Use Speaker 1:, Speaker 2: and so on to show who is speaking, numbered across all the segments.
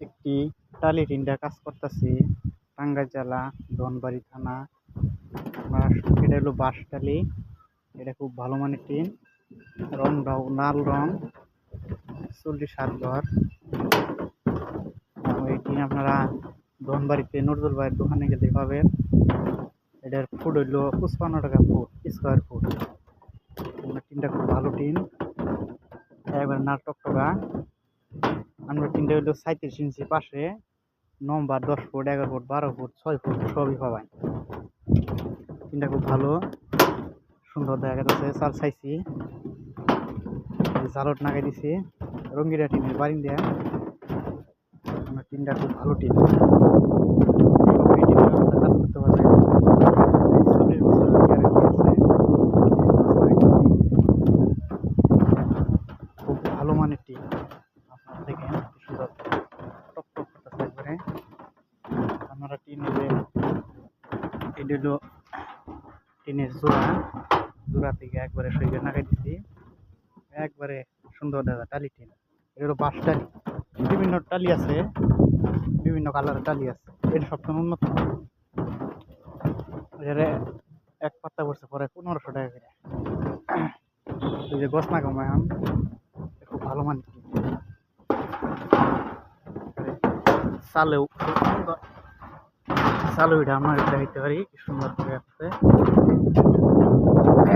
Speaker 1: একটি টালি টিনটা কাজ করতেছি টাঙ্গাইল জেলা ধনবাড়ি থানা। এটা হলো বাঁশ টালি। এটা খুব ভালো মানের টিন, রংটাও লাল রং, 40 হাত ঘর। এই টিন আপনারা ধনবাড়িতে নজরুল ভাইয়ের দোকানে গেলে পাবেন। এটার ফুট হইলো 55 টাকা ফুট, স্কোয়ার ফুট। টিনটা খুব ভালো টিন, একবার না টকটকা। আমরা টিনটা হইলো 37 ইঞ্চি, পাশে নম্বর 10 ফুট, 11 ফুট, 12 ফুট, 6 ফুট সবই পাবেন। টিনটা খুব ভালো, সুন্দর দেখা যাচ্ছে। চাল চাইছি, জালট নাগাই দিছি, রঙ্গিরা টিনের বারিং দেয়া। আমার টিনটা খুব ভালো টিন, কাজ করতে পারবে। 40 বছরের গ্যারান্টি আছে। খুব ভালো মানের টিন। আপনারা দেখেন কি সুন্দর টক টক করতেছে একবারে। আপনারা টিন নিলে এটা হলো টিনের জোড়া থেকে একবারে সইবে নাগাই দিছি, একবারে সুন্দর দেখা টালি টিন। এটা হলো বাঁশ টালি। বিভিন্ন টালি আছে, বিভিন্ন কালারের টালি আছে, এটা সবচেয়ে উন্নত। এর এক পাত্তা পড়ছে পরে 1500 টাকা করে। এই যে গছ না কমায় খুব ভালো মানে চালেও খুব সুন্দর। চালু এটা আমরা দেখাইতে পারি কি সুন্দর করে আছে।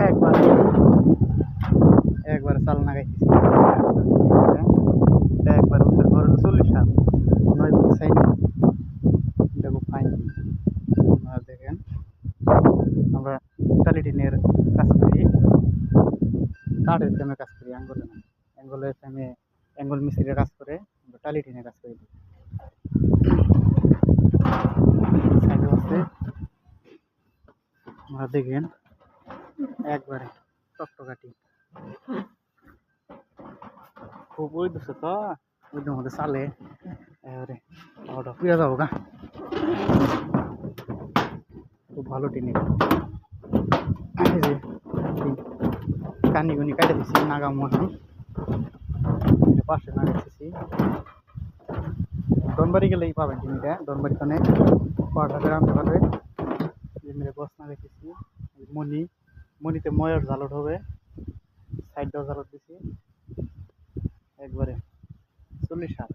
Speaker 1: একবারে একবারে চাল নাগাইতেছি, একবার উত্তর ঘর 40 হাত, 9 ফুট সাইড। এটা খুব ফাইন। আপনারা দেখেন আমরা টালি টিনের কাজ করি, কাঠের ফ্রেমে কাজ করি, অ্যাঙ্গলে না। অ্যাঙ্গলের ফ্রেমে অ্যাঙ্গল মিস্ত্রিরা কাজ করে, আমরা টালি টিনে কাজ করি। সাইডে আছে, আপনারা দেখেন একবারে টকটকাটি। খুব ওই দিচ্ছে তো, ওইটার মধ্যে চালে এবারে পাওয়াটা পুড়ে যাবো গা। খুব ভালো টিনে। এই যে কানি গুনি কাটে দিচ্ছি, নাগা মনি পাশে নাগাইতেছি। ধনবাড়ি গেলেই পাবেন টিনিটা, ধনবাড়ি খানে পাওয়াটা আনতে পারবে। গছ নাগাইতেছি, মনিতে ময়ের জালট হবে, সাইডটাও জালট দিছি, একবারে 40 হাত।